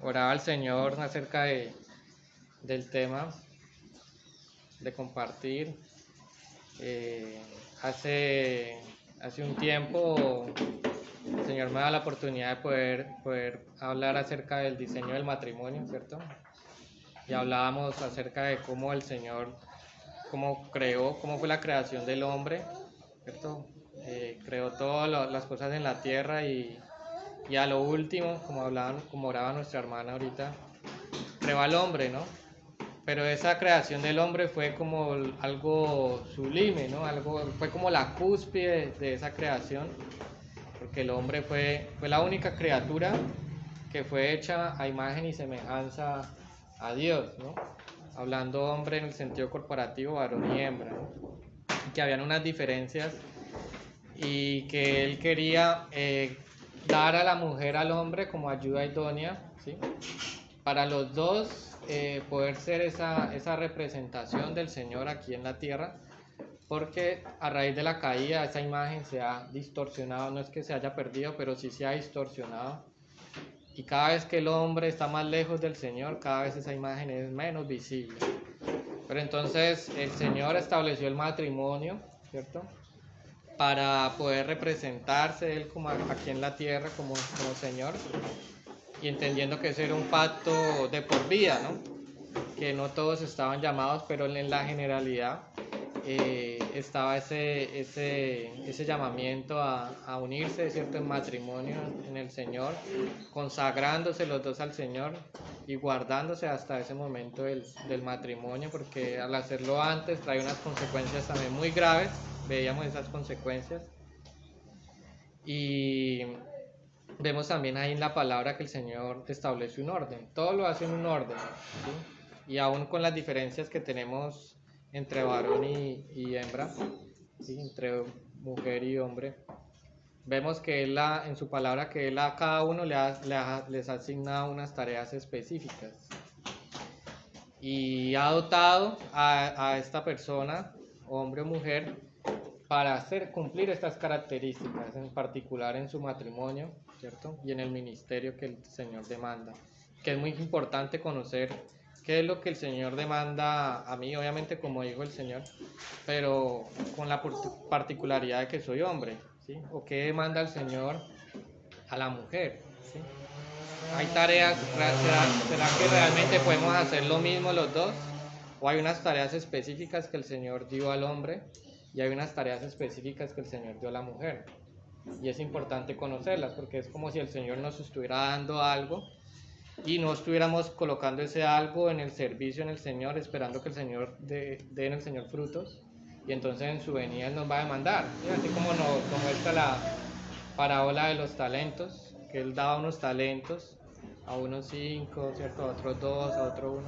oraba al Señor acerca del tema de compartir. Eh, hace un tiempo el Señor me da la oportunidad de poder hablar acerca del diseño del matrimonio, ¿cierto? Y hablábamos acerca de cómo el Señor, cómo fue la creación del hombre, ¿cierto? Creó todas las cosas en la tierra y a lo último, como oraba nuestra hermana ahorita, creó al hombre, ¿no? Pero esa creación del hombre fue como algo sublime, ¿no? Fue como la cúspide de esa creación, porque el hombre fue la única criatura que fue hecha a imagen y semejanza a Dios, ¿no? Hablando hombre en el sentido corporativo, varón y hembra, ¿no? Que habían unas diferencias y que él quería dar a la mujer al hombre como ayuda idónea, ¿sí? Para los dos poder ser esa representación del Señor aquí en la tierra, porque a raíz de la caída esa imagen se ha distorsionado, no es que se haya perdido, pero sí se ha distorsionado, y cada vez que el hombre está más lejos del Señor, cada vez esa imagen es menos visible. Pero entonces el Señor estableció el matrimonio, ¿cierto?, para poder representarse Él como aquí en la tierra como Señor, y entendiendo que ese era un pacto de por vida, ¿no? Que no todos estaban llamados, pero en la generalidad estaba ese llamamiento a unirse, ¿cierto?, en matrimonio en el Señor, consagrándose los dos al Señor y guardándose hasta ese momento del matrimonio, porque al hacerlo antes trae unas consecuencias también muy graves. Veíamos esas consecuencias y vemos también ahí en la palabra que el Señor establece un orden, todo lo hace en un orden, ¿sí? Y aún con las diferencias que tenemos entre varón y hembra, ¿sí?, entre mujer y hombre, vemos que Él en su palabra que Él a cada uno les ha asignado unas tareas específicas y ha dotado a esta persona, hombre o mujer, para cumplir estas características, en particular en su matrimonio, ¿cierto?, y en el ministerio que el Señor demanda, que es muy importante conocer qué es lo que el Señor demanda a mí, obviamente como hijo del Señor, pero con la particularidad de que soy hombre, ¿sí?, o qué demanda el Señor a la mujer, ¿sí? Hay tareas, ¿será que realmente podemos hacer lo mismo los dos? ¿O hay unas tareas específicas que el Señor dio al hombre y hay unas tareas específicas que el Señor dio a la mujer? Y es importante conocerlas, porque es como si el Señor nos estuviera dando algo y no estuviéramos colocando ese algo en el servicio en el Señor, esperando que el Señor dé en el Señor frutos, y entonces en su venida Él nos va a demandar, ¿sí? Así como nos muestra la parábola de los talentos, que Él daba unos talentos, a unos 5, ¿cierto?, a otros 2, a otro 1,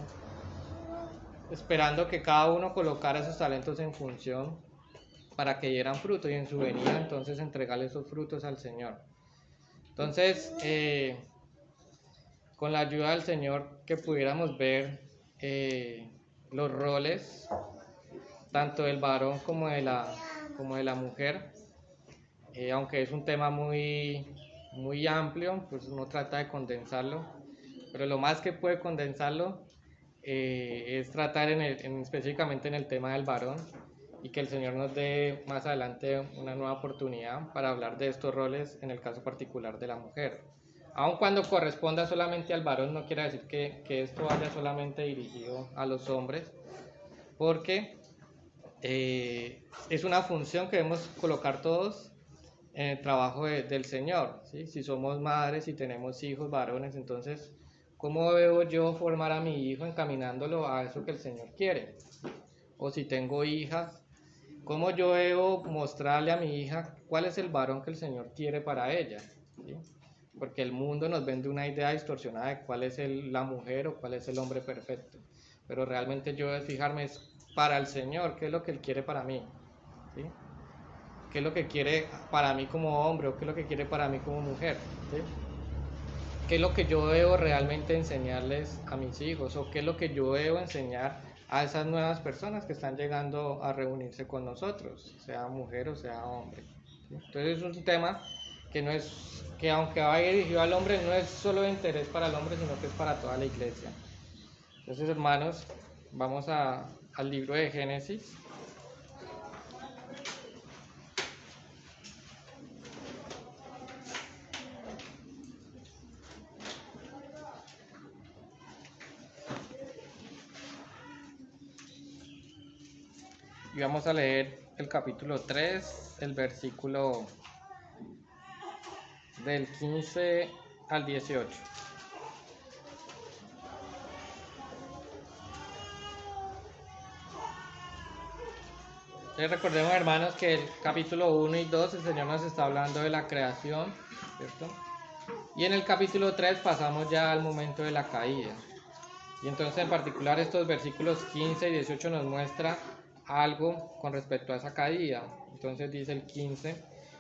esperando que cada uno colocara esos talentos en función para que dieran fruto, y en su venida entonces entregarle esos frutos al Señor. Entonces, con la ayuda del Señor, que pudiéramos ver los roles, tanto del varón como de la mujer, aunque es un tema muy amplio, pues uno trata de condensarlo, pero lo más que puede condensarlo es tratar específicamente en el tema del varón, y que el Señor nos dé más adelante una nueva oportunidad para hablar de estos roles en el caso particular de la mujer. Aun cuando corresponda solamente al varón, no quiere decir que esto vaya solamente dirigido a los hombres, porque es una función que debemos colocar todos en el trabajo del Señor, ¿sí? Si somos madres y tenemos hijos varones, entonces, ¿cómo debo yo formar a mi hijo encaminándolo a eso que el Señor quiere? O si tengo hijas, ¿cómo yo debo mostrarle a mi hija cuál es el varón que el Señor quiere para ella? ¿Sí? Porque el mundo nos vende una idea distorsionada de cuál es la mujer o cuál es el hombre perfecto, pero realmente yo debo fijarme para el Señor, qué es lo que Él quiere para mí, ¿sí? ¿Qué es lo que quiere para mí como hombre o qué es lo que quiere para mí como mujer? ¿Sí? ¿Qué es lo que yo debo realmente enseñarles a mis hijos? ¿O qué es lo que yo debo enseñar a esas nuevas personas que están llegando a reunirse con nosotros, sea mujer o sea hombre? ¿Sí? Entonces es un tema que aunque va dirigido al hombre, no es solo de interés para el hombre, sino que es para toda la iglesia. Entonces, hermanos, vamos al libro de Génesis. Y vamos a leer el capítulo 3, el versículo del 15 al 18. Recordemos, hermanos, que el capítulo 1 y 2 el Señor nos está hablando de la creación, ¿cierto? Y en el capítulo 3 pasamos ya al momento de la caída. Y entonces en particular estos versículos 15 y 18 nos muestra algo con respecto a esa caída. Entonces dice el 15,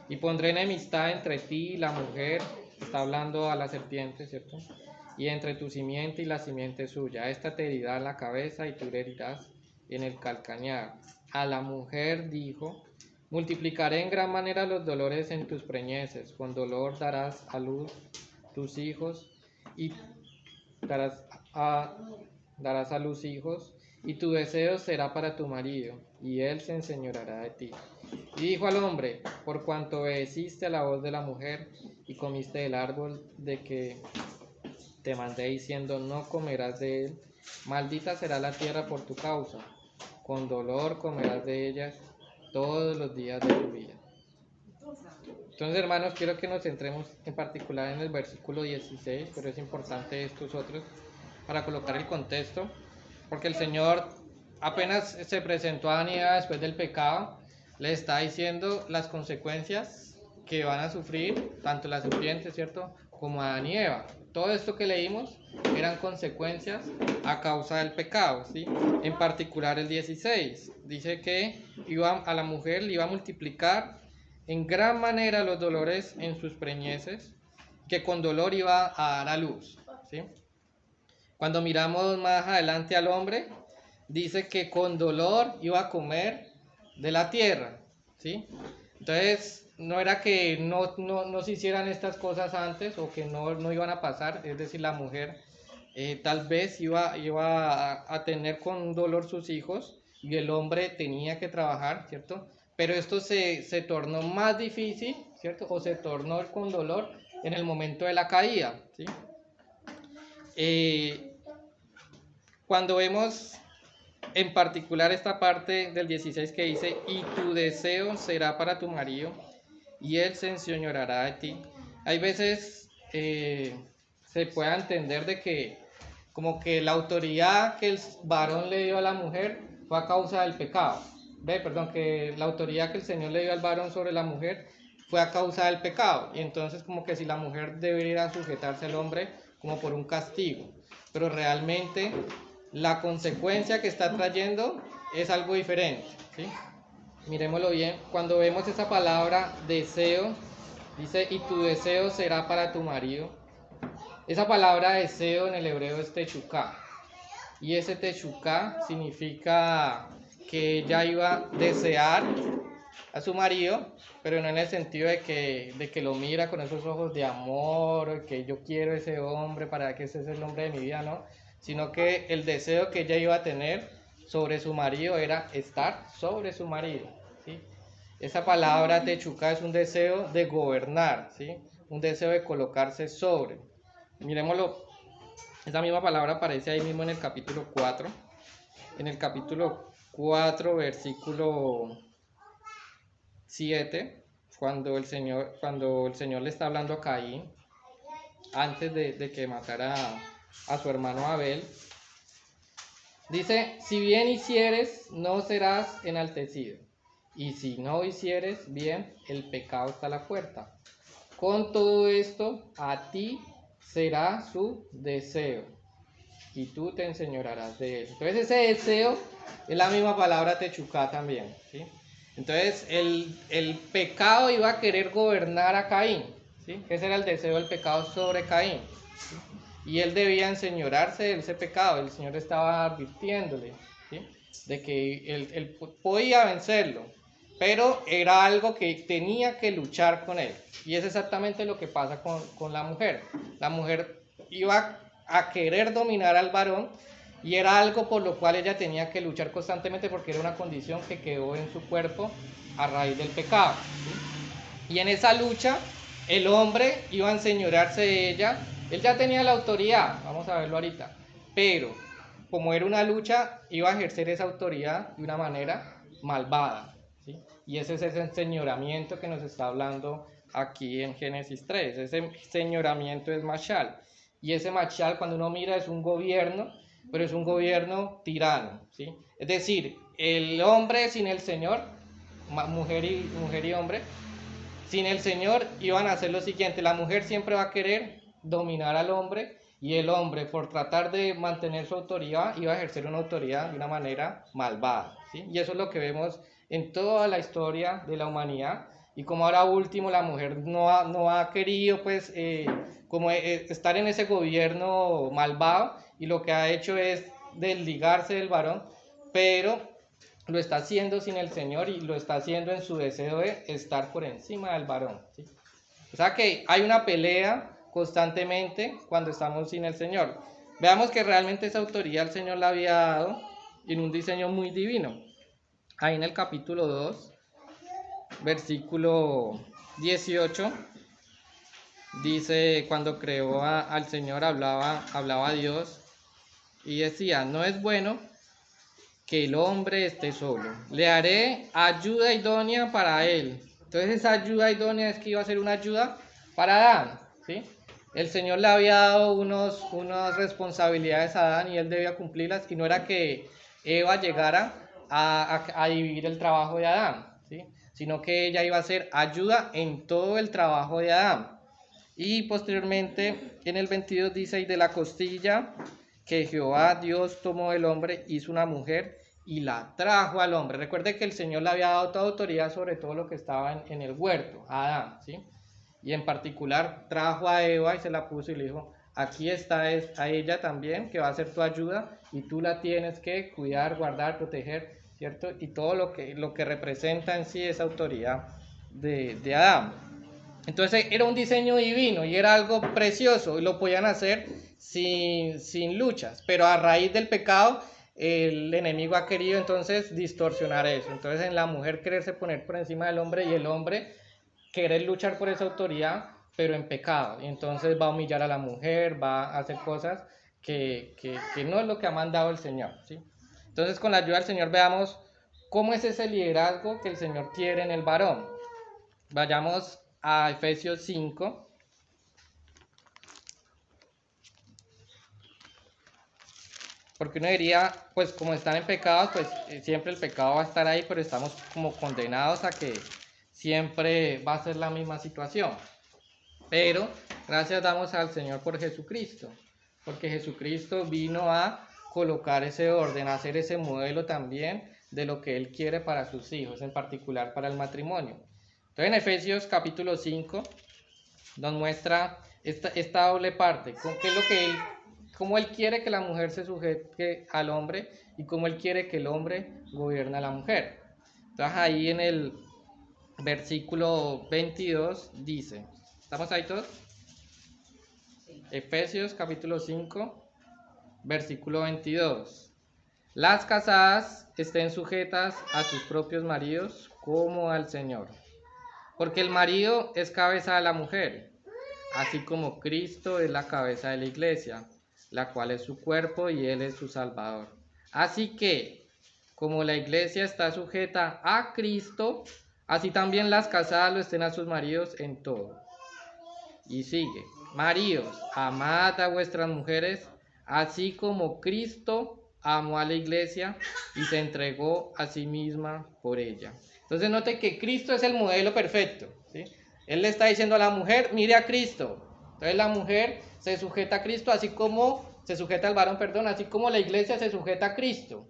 y pondré enemistad entre ti y la mujer, está hablando a la serpiente, ¿cierto? Y entre tu simiente y la simiente suya, esta te herirá la cabeza y tú le herirás en el calcañar. A la mujer dijo, multiplicaré en gran manera los dolores en tus preñeces, con dolor darás a luz tus hijos y darás a luz hijos, y tu deseo será para tu marido, y él se enseñoreará de ti. Y dijo al hombre, por cuanto obedeciste a la voz de la mujer, y comiste del árbol de que te mandé diciendo, no comerás de él, maldita será la tierra por tu causa, con dolor comerás de ella todos los días de tu vida. Entonces, hermanos, quiero que nos centremos en particular en el versículo 16, pero es importante estos otros para colocar el contexto, porque el Señor apenas se presentó a Adán y Eva después del pecado, le está diciendo las consecuencias que van a sufrir tanto la serpiente, ¿cierto?, como Adán y Eva. Todo esto que leímos eran consecuencias a causa del pecado, ¿sí? En particular el 16, dice que a la mujer le iba a multiplicar en gran manera los dolores en sus preñeces, que con dolor iba a dar a luz, ¿sí? Cuando miramos más adelante al hombre, dice que con dolor iba a comer de la tierra, ¿sí? Entonces, no era que no se hicieran estas cosas antes o que no iban a pasar, es decir, la mujer tal vez iba a tener con dolor sus hijos y el hombre tenía que trabajar, ¿cierto? Pero esto se tornó más difícil, ¿cierto? O se tornó con dolor en el momento de la caída, ¿sí? Cuando vemos en particular esta parte del 16 que dice, y tu deseo será para tu marido, y él se enseñoreará de ti. Hay veces se puede entender de que como que la autoridad que el varón le dio a la mujer fue a causa del pecado. Que la autoridad que el Señor le dio al varón sobre la mujer fue a causa del pecado. Y entonces como que si la mujer debería sujetarse al hombre como por un castigo. Pero realmente la consecuencia que está trayendo es algo diferente, ¿sí? Miremoslo bien. Cuando vemos esa palabra deseo, dice, y tu deseo será para tu marido. Esa palabra deseo en el hebreo es techuká. Y ese techuká significa que ella iba a desear a su marido, pero no en el sentido de que lo mira con esos ojos de amor, que yo quiero ese hombre para que ese es el hombre de mi vida, ¿no? Sino que el deseo que ella iba a tener sobre su marido era estar sobre su marido, ¿sí? Esa palabra techuká es un deseo de gobernar, ¿sí? Un deseo de colocarse sobre. Miremoslo, esa misma palabra aparece ahí mismo en el capítulo 4. En el capítulo 4, versículo 7, cuando el Señor le está hablando a Caín, antes de que matara a su hermano Abel, dice, si bien hicieres, no serás enaltecido, y si no hicieres bien, el pecado está a la puerta. Con todo esto, a ti será su deseo, y tú te enseñorearás de él. Entonces ese deseo es la misma palabra techuká también, ¿sí? Entonces el pecado iba a querer gobernar a Caín, ¿sí? Ese era el deseo del pecado sobre Caín, ¿sí? Y él debía enseñorearse de ese pecado. El Señor estaba advirtiéndole, ¿sí?, de que él podía vencerlo, pero era algo que tenía que luchar con él. Y es exactamente lo que pasa con la mujer. La mujer iba a querer dominar al varón y era algo por lo cual ella tenía que luchar constantemente porque era una condición que quedó en su cuerpo a raíz del pecado, ¿sí? Y en esa lucha el hombre iba a enseñorearse de ella. Él ya tenía la autoridad, vamos a verlo ahorita, pero como era una lucha, iba a ejercer esa autoridad de una manera malvada, ¿sí? Y ese es ese enseñoramiento que nos está hablando aquí en Génesis 3. Ese señoramiento es machal. Y ese machal, cuando uno mira, es un gobierno, pero es un gobierno tirano, ¿sí? Es decir, el hombre sin el Señor, mujer y hombre, sin el Señor iban a hacer lo siguiente: la mujer siempre va a querer dominar al hombre y el hombre, por tratar de mantener su autoridad, iba a ejercer una autoridad de una manera malvada, ¿sí? Y eso es lo que vemos en toda la historia de la humanidad. Y como ahora último la mujer no ha querido pues estar en ese gobierno malvado, y lo que ha hecho es desligarse del varón, pero lo está haciendo sin el Señor y lo está haciendo en su deseo de estar por encima del varón, ¿sí? O sea que hay una pelea constantemente cuando estamos sin el Señor. Veamos que realmente esa autoridad el Señor la había dado en un diseño muy divino. Ahí en el capítulo 2, versículo 18, dice: cuando creó al Señor hablaba a Dios y decía: no es bueno que el hombre esté solo, le haré ayuda idónea para él. Entonces esa ayuda idónea es que iba a ser una ayuda para Adán, ¿sí? El Señor le había dado unas responsabilidades a Adán y él debía cumplirlas, y no era que Eva llegara a dividir el trabajo de Adán, ¿sí? Sino que ella iba a ser ayuda en todo el trabajo de Adán. Y posteriormente en el 22 dice: y de la costilla que Jehová Dios tomó del hombre, hizo una mujer y la trajo al hombre. Recuerde que el Señor le había dado toda autoridad sobre todo lo que estaba en el huerto, a Adán, ¿sí? Y en particular trajo a Eva y se la puso y le dijo: aquí está a ella también, que va a ser tu ayuda, y tú la tienes que cuidar, guardar, proteger, ¿cierto? Y todo lo que representa en sí esa autoridad de Adán. Entonces era un diseño divino y era algo precioso y lo podían hacer sin luchas, pero a raíz del pecado el enemigo ha querido entonces distorsionar eso. Entonces en la mujer quererse poner por encima del hombre y el hombre querer luchar por esa autoridad, pero en pecado. Y entonces va a humillar a la mujer, va a hacer cosas que no es lo que ha mandado el Señor, ¿sí? Entonces con la ayuda del Señor veamos cómo es ese liderazgo que el Señor quiere en el varón. Vayamos a Efesios 5. Porque uno diría, pues como están en pecados, pues siempre el pecado va a estar ahí, pero estamos como condenados a que siempre va a ser la misma situación. Pero gracias damos al Señor por Jesucristo, porque Jesucristo vino a colocar ese orden, a hacer ese modelo también de lo que Él quiere para sus hijos, en particular para el matrimonio. Entonces en Efesios capítulo 5 nos muestra esta doble parte, con qué es lo que cómo Él quiere que la mujer se sujete al hombre y cómo Él quiere que el hombre gobierne a la mujer. Entonces ahí en el versículo 22 dice, ¿estamos ahí todos? Sí. Efesios capítulo 5, versículo 22. Las casadas estén sujetas a sus propios maridos como al Señor, porque el marido es cabeza de la mujer, así como Cristo es la cabeza de la iglesia, la cual es su cuerpo y Él es su Salvador. Así que, como la iglesia está sujeta a Cristo, así también las casadas lo estén a sus maridos en todo. Y sigue: maridos, amad a vuestras mujeres, así como Cristo amó a la iglesia y se entregó a sí misma por ella. Entonces note que Cristo es el modelo perfecto, ¿sí? Él le está diciendo a la mujer: mire a Cristo. Entonces la mujer se sujeta a Cristo, así como se sujeta al varón, perdón, así como la iglesia se sujeta a Cristo.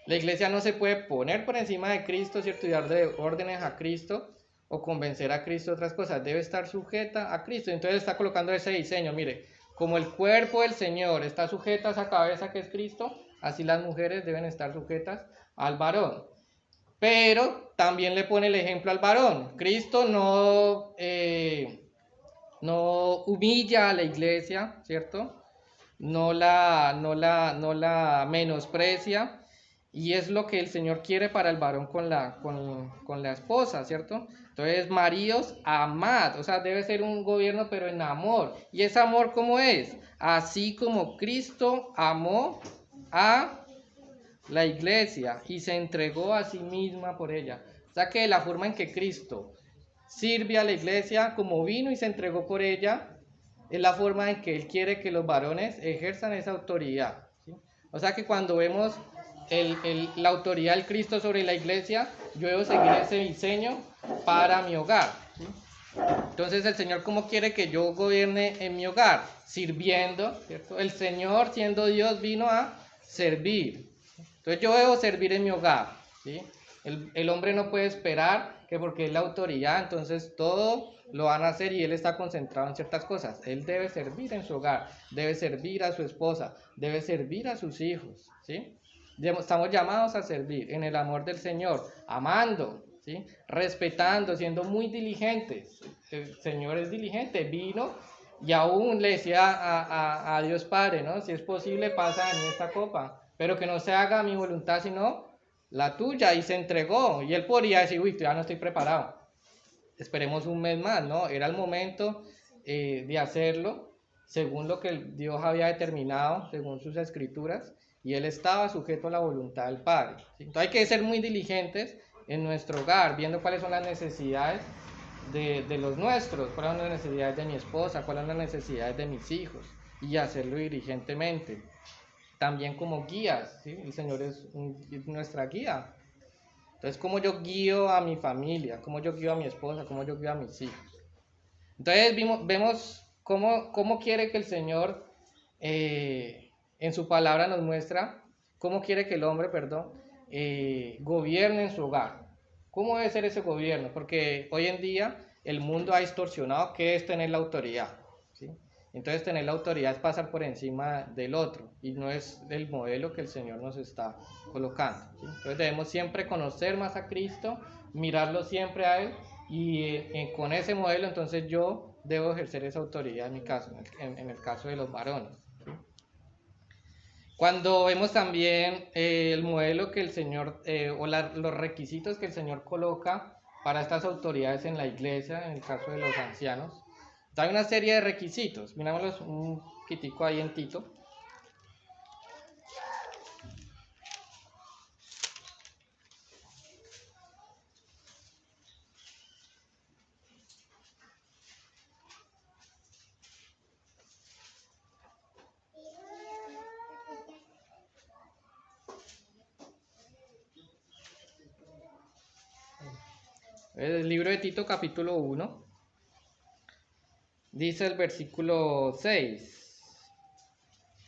La iglesia no se puede poner por encima de Cristo, ¿cierto? Y darle órdenes a Cristo o convencer a Cristo de otras cosas. Debe estar sujeta a Cristo. Entonces está colocando ese diseño. Mire, como el cuerpo del Señor está sujeta a esa cabeza que es Cristo, así las mujeres deben estar sujetas al varón. pero también le pone el ejemplo al varón. Cristo no humilla a la iglesia, ¿cierto? No la menosprecia, y es lo que el Señor quiere para el varón con la esposa, ¿cierto? Entonces, maridos, amad, o sea, debe ser un gobierno, pero en amor. ¿Y ese amor cómo es? Así como Cristo amó a la iglesia y se entregó a sí misma por ella. O sea que la forma en que Cristo sirve a la iglesia, como vino y se entregó por ella, es la forma en que Él quiere que los varones ejerzan esa autoridad, ¿sí? O sea que cuando vemos la autoridad del Cristo sobre la iglesia, yo debo seguir ese diseño para mi hogar, ¿sí? Entonces el Señor, ¿cómo quiere que yo gobierne en mi hogar? Sirviendo, ¿cierto? El Señor, siendo Dios, vino a servir. Entonces yo debo servir en mi hogar, ¿sí? El hombre no puede esperar que porque es la autoridad, entonces todo lo van a hacer y él está concentrado en ciertas cosas. Él debe servir en su hogar, debe servir a su esposa, debe servir a sus hijos, ¿sí? Estamos llamados a servir en el amor del Señor, amando, ¿sí? Respetando, siendo muy diligentes. El Señor es diligente, vino y aún le decía a Dios Padre, ¿no? Si es posible, pasa en esta copa, pero que no se haga mi voluntad, sino la tuya, y se entregó. Y él podría decir, uy, ya no estoy preparado, esperemos un mes más, ¿no? Era el momento de hacerlo según lo que Dios había determinado, según sus escrituras, y él estaba sujeto a la voluntad del Padre, ¿sí? Entonces hay que ser muy diligentes en nuestro hogar, viendo cuáles son las necesidades de los nuestros, cuáles son las necesidades de mi esposa, cuáles son las necesidades de mis hijos, y hacerlo diligentemente. También como guías, ¿sí? El Señor es nuestra guía. Entonces, ¿cómo yo guío a mi familia? ¿Cómo yo guío a mi esposa? ¿Cómo yo guío a mis hijos? Entonces, vemos cómo quiere que el Señor en su palabra nos muestra cómo quiere que el hombre, perdón, gobierne en su hogar. ¿Cómo debe ser ese gobierno? Porque hoy en día el mundo ha distorsionado qué es tener la autoridad, ¿sí? Entonces tener la autoridad es pasar por encima del otro y no es el modelo que el Señor nos está colocando, ¿sí? Entonces debemos siempre conocer más a Cristo, mirarlo siempre a Él y con ese modelo entonces yo debo ejercer esa autoridad en mi caso, en el caso de los varones, ¿sí? Cuando vemos también el modelo que el Señor los requisitos que el Señor coloca para estas autoridades en la iglesia, en el caso de los ancianos, hay una serie de requisitos. Mirámoslos un poquitico ahí en Tito. El libro de Tito capítulo 1. Dice el versículo 6,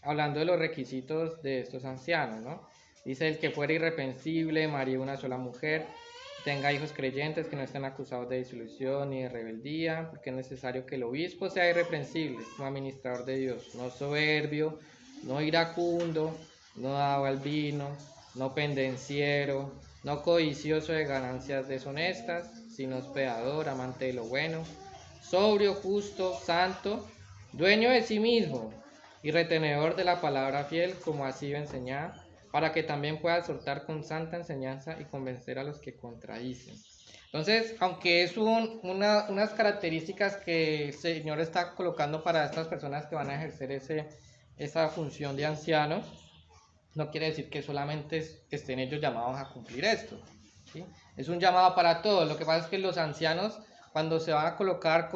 hablando de los requisitos de estos ancianos, ¿no? Dice: el que fuera irreprensible, marido una sola mujer, tenga hijos creyentes que no estén acusados de disolución ni de rebeldía, porque es necesario que el obispo sea irreprensible como administrador de Dios, no soberbio, no iracundo, no dado al vino, no pendenciero, no codicioso de ganancias deshonestas, sino hospedador, amante de lo bueno, sobrio, justo, santo, dueño de sí mismo y retenedor de la palabra fiel, como ha sido enseñada, para que también pueda exhortar con santa enseñanza y convencer a los que contradicen. Entonces, aunque es unas características que el Señor está colocando para estas personas que van a ejercer esa función de ancianos, no quiere decir que solamente estén ellos llamados a cumplir esto, ¿sí? Es un llamado para todos. Lo que pasa es que los ancianos, cuando se van a colocar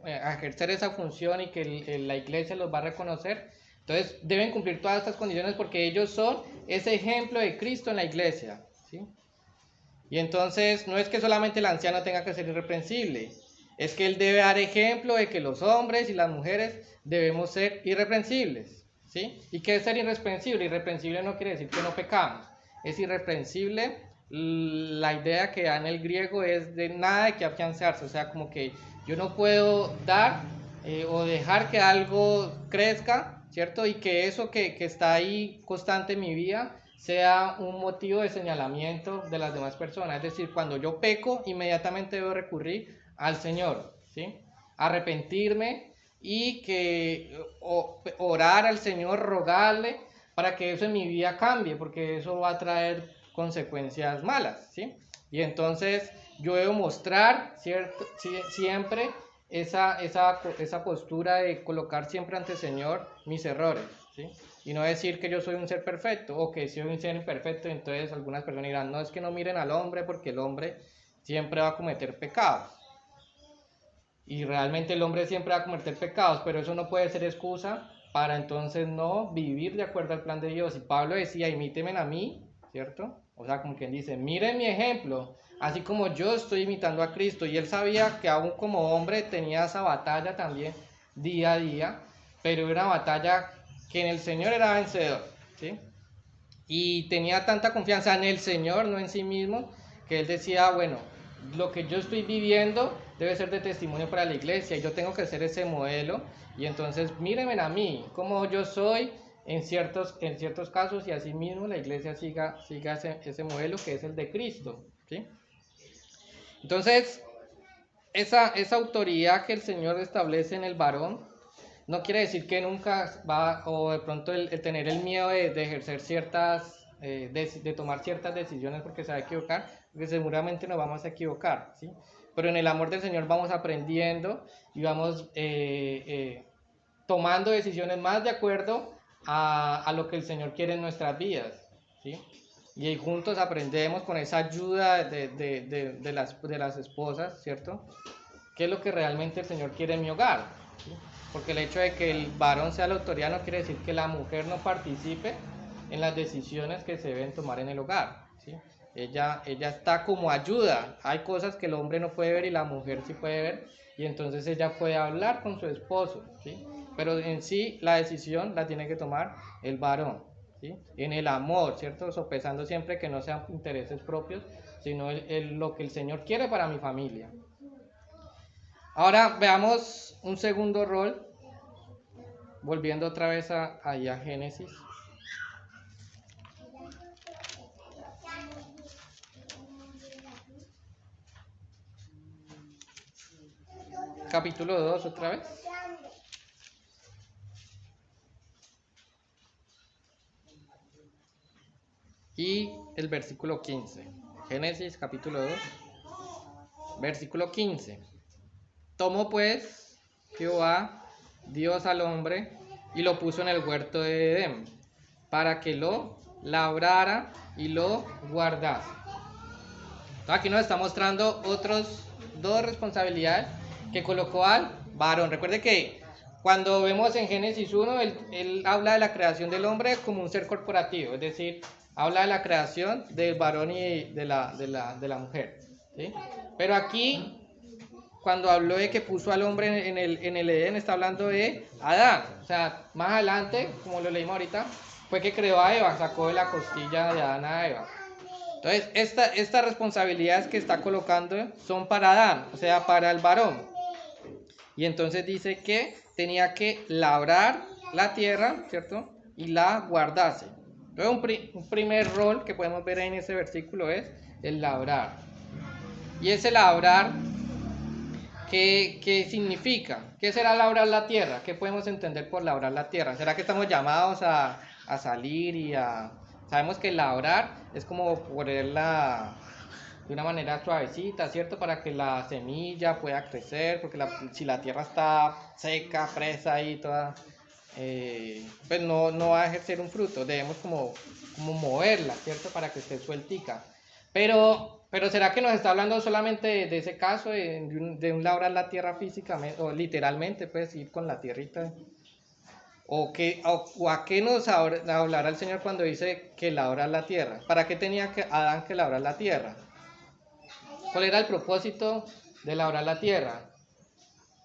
a ejercer esa función y que la iglesia los va a reconocer, entonces deben cumplir todas estas condiciones porque ellos son ese ejemplo de Cristo en la iglesia, ¿sí? Y entonces no es que solamente el anciano tenga que ser irreprensible, es que él debe dar ejemplo de que los hombres y las mujeres debemos ser irreprensibles, ¿sí? ¿Y qué es ser irreprensible? Irreprensible no quiere decir que no pecamos, es irreprensible. La idea que da en el griego es de nada de que afianzarse, o sea, como que yo no puedo dar o dejar que algo crezca, ¿cierto? Y que eso que está ahí constante en mi vida sea un motivo de señalamiento de las demás personas. Es decir, cuando yo peco, inmediatamente debo recurrir al Señor, ¿sí? Arrepentirme y orar al Señor, rogarle para que eso en mi vida cambie, porque eso va a traer consecuencias malas, ¿sí? Y entonces yo debo mostrar siempre esa postura de colocar siempre ante el Señor mis errores, ¿sí? Y no decir que yo soy un ser perfecto o que soy un ser imperfecto. Entonces algunas personas dirán, no, es que no miren al hombre porque el hombre siempre va a cometer pecados. Y realmente el hombre siempre va a cometer pecados, pero eso no puede ser excusa para entonces no vivir de acuerdo al plan de Dios. Y Pablo decía, imítenme a mí, ¿cierto? O sea, como quien dice, miren mi ejemplo, así como yo estoy imitando a Cristo. Y él sabía que aún como hombre tenía esa batalla también día a día, pero era una batalla que en el Señor era vencedor, ¿sí? Y tenía tanta confianza en el Señor, no en sí mismo, que él decía, bueno, lo que yo estoy viviendo debe ser de testimonio para la iglesia y yo tengo que ser ese modelo. Y entonces mírenme a mí, como yo soy en ciertos casos, y así mismo la iglesia siga ese modelo que es el de Cristo, ¿sí? Entonces, esa autoridad que el Señor establece en el varón no quiere decir que nunca va, o de pronto el tener el miedo de ejercer de tomar ciertas decisiones porque se va a equivocar, porque seguramente nos vamos a equivocar, ¿sí? Pero en el amor del Señor vamos aprendiendo y vamos tomando decisiones más de acuerdo a lo que el Señor quiere en nuestras vidas, ¿sí? Y ahí juntos aprendemos con esa ayuda de las esposas, ¿cierto? ¿Qué es lo que realmente el Señor quiere en mi hogar? ¿Sí? Porque el hecho de que el varón sea la autoridad no quiere decir que la mujer no participe en las decisiones que se deben tomar en el hogar, ¿sí? Ella está como ayuda. Hay cosas que el hombre no puede ver y la mujer sí puede ver, y entonces ella puede hablar con su esposo, ¿sí? Pero en sí la decisión la tiene que tomar el varón, ¿sí? En el amor, ¿cierto? Sopesando siempre que no sean intereses propios, sino lo que el Señor quiere para mi familia. Ahora veamos un segundo rol, volviendo otra vez ahí a Génesis. Capítulo 2 otra vez. Y el versículo 15. Génesis capítulo 2, versículo 15. Tomó pues Jehová, Dios al hombre, y lo puso en el huerto de Edén, para que lo labrara y lo guardase. Aquí nos está mostrando otros dos responsabilidades que colocó al varón. Recuerde que cuando vemos en Génesis 1, él habla de la creación del hombre como un ser corporativo, es decir, habla de la creación del varón y de la mujer, ¿sí? Pero aquí, cuando habló de que puso al hombre en el Edén, está hablando de Adán. O sea, más adelante, como lo leímos ahorita, fue que creó a Eva, sacó de la costilla de Adán a Eva. Entonces, estas responsabilidades que está colocando son para Adán, o sea, para el varón. Y entonces dice que tenía que labrar la tierra, ¿cierto? Y la guardase. Entonces, un primer rol que podemos ver en ese versículo es el labrar. Y ese labrar, ¿qué significa? ¿Qué será labrar la tierra? ¿Qué podemos entender por labrar la tierra? ¿Será que estamos llamados a salir y a... Sabemos que labrar es como ponerla de una manera suavecita, ¿cierto? Para que la semilla pueda crecer, porque si la tierra está seca, presa ahí toda, pues no va a ejercer un fruto. Debemos como moverla, ¿cierto? Para que esté sueltica. Pero ¿será que nos está hablando solamente de ese caso, de un labrar la tierra físicamente, o literalmente, pues ir con la tierrita? ¿O a qué nos hablará el Señor cuando dice que labrar la tierra? ¿Para qué tenía Adán que labrar la tierra? ¿Cuál era el propósito de labrar la tierra?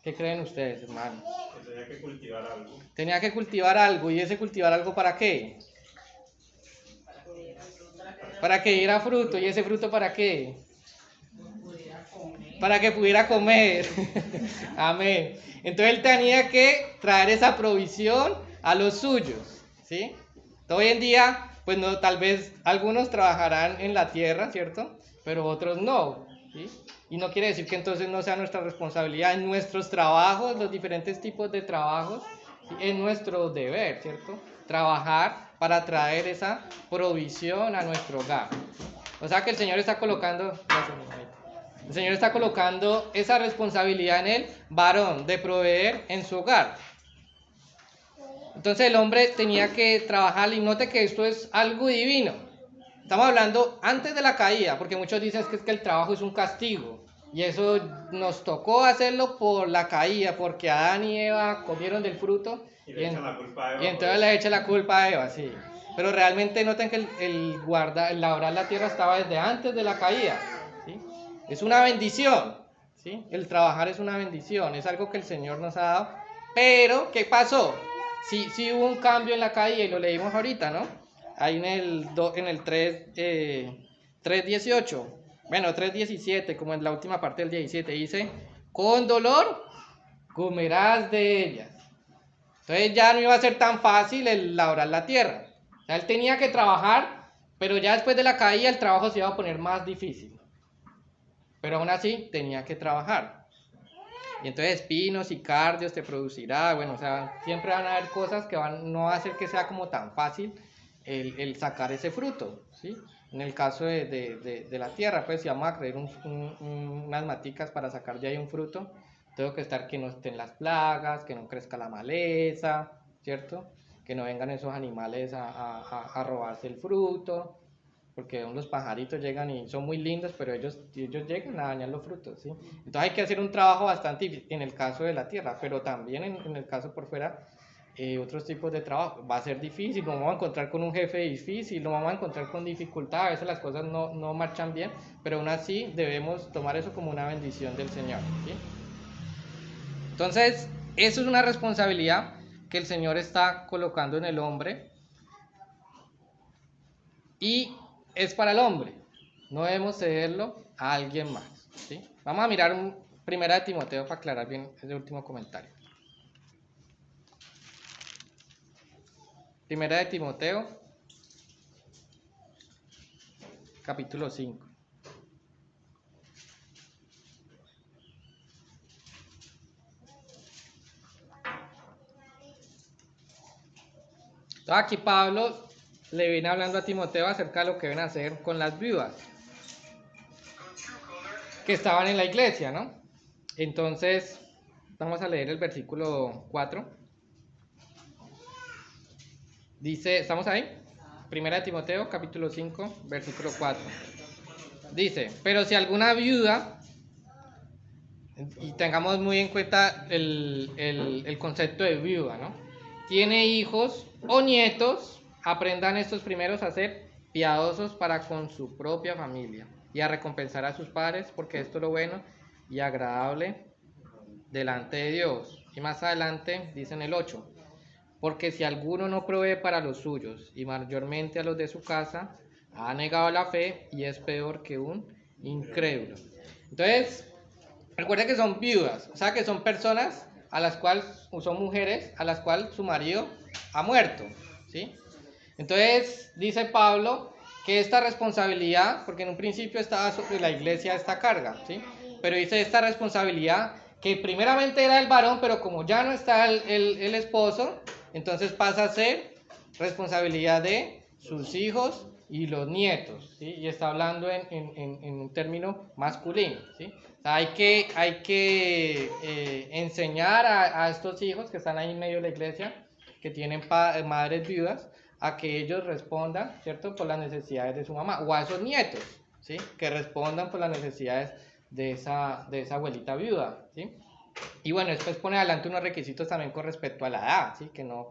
¿Qué creen ustedes, hermano? Tenía que cultivar algo. Tenía que cultivar algo. ¿Y ese cultivar algo para qué? Para que diera fruto. ¿Y ese fruto para qué? Para que pudiera comer. Amén. Entonces él tenía que traer esa provisión a los suyos, ¿sí? Hoy en día pues no, tal vez algunos trabajarán en la tierra, ¿cierto? Pero otros no, ¿sí? Y no quiere decir que entonces no sea nuestra responsabilidad en nuestros trabajos, los diferentes tipos de trabajos, ¿sí? Es nuestro deber, ¿cierto? Trabajar para traer esa provisión a nuestro hogar. ¿Sí? O sea que el Señor está colocando, gracias, hermanito. El Señor está colocando esa responsabilidad en el varón de proveer en su hogar. Entonces el hombre tenía que trabajar, y note que esto es algo divino. Estamos hablando antes de la caída, porque muchos dicen que es que el trabajo es un castigo. Y eso nos tocó hacerlo por la caída, porque Adán y Eva comieron del fruto. Y le echan la culpa a Eva. Y entonces le echa la culpa a Eva, sí. Pero realmente noten que el labrar la tierra estaba desde antes de la caída. ¿Sí? Es una bendición. ¿Sí? El trabajar es una bendición, es algo que el Señor nos ha dado. Pero, ¿qué pasó? Sí hubo un cambio en la caída y lo leímos ahorita, ¿no? Ahí en el 3:18, bueno, 3:17, como en la última parte del 17, dice, con dolor comerás de ellas. Entonces ya no iba a ser tan fácil el labrar la tierra. O sea, él tenía que trabajar, pero ya después de la caída el trabajo se iba a poner más difícil. Pero aún así tenía que trabajar. Y entonces espinos y cardios te producirá, bueno, o sea, siempre van a haber cosas que no va a hacer que sea como tan fácil el sacar ese fruto, ¿sí? En el caso de la tierra, pues si vamos a crear unas maticas para sacar de ahí un fruto, tengo que estar que no estén las plagas, que no crezca la maleza, ¿cierto? Que no vengan esos animales a robarse el fruto, porque los pajaritos llegan y son muy lindos, pero ellos llegan a dañar los frutos, ¿sí? Entonces hay que hacer un trabajo bastante en el caso de la tierra, pero también en el caso por fuera, otros tipos de trabajo. Va a ser difícil, nos vamos a encontrar con un jefe difícil, nos vamos a encontrar con dificultad, a veces las cosas no marchan bien, pero aún así debemos tomar eso como una bendición del Señor, ¿sí? Entonces, eso es una responsabilidad que el Señor está colocando en el hombre y es para el hombre, no debemos cederlo a alguien más, ¿sí? Vamos a mirar Primera de Timoteo para aclarar bien ese último comentario. Primera de Timoteo, capítulo 5. Entonces aquí Pablo le viene hablando a Timoteo acerca de lo que deben hacer con las viudas que estaban en la iglesia, ¿no? Entonces, vamos a leer el versículo 4. Dice, ¿estamos ahí? Primera de Timoteo, capítulo 5, versículo 4. Dice, pero si alguna viuda, y tengamos muy en cuenta el concepto de viuda, ¿no? Tiene hijos o nietos, aprendan estos primeros a ser piadosos para con su propia familia y a recompensar a sus padres, porque esto es lo bueno y agradable delante de Dios. Y más adelante dice en el 8, porque si alguno no provee para los suyos y mayormente a los de su casa, ha negado la fe y es peor que un incrédulo. Entonces, recuerden que son viudas, o sea que son personas a las cuales, son mujeres a las cuales su marido ha muerto, ¿sí? Entonces, dice Pablo que esta responsabilidad, porque en un principio estaba sobre la iglesia esta carga, ¿sí? Pero dice esta responsabilidad que primeramente era el varón, pero como ya no está el esposo, entonces pasa a ser responsabilidad de sus hijos y los nietos, ¿sí? Y está hablando en un término masculino, ¿sí? O sea, hay que enseñar a estos hijos que están ahí en medio de la iglesia, que tienen madres viudas, a que ellos respondan, ¿cierto?, por las necesidades de su mamá, o a esos nietos, ¿sí?, que respondan por las necesidades de esa abuelita viuda, ¿sí? Y bueno, después pone adelante unos requisitos también con respecto a la edad, ¿sí?, que no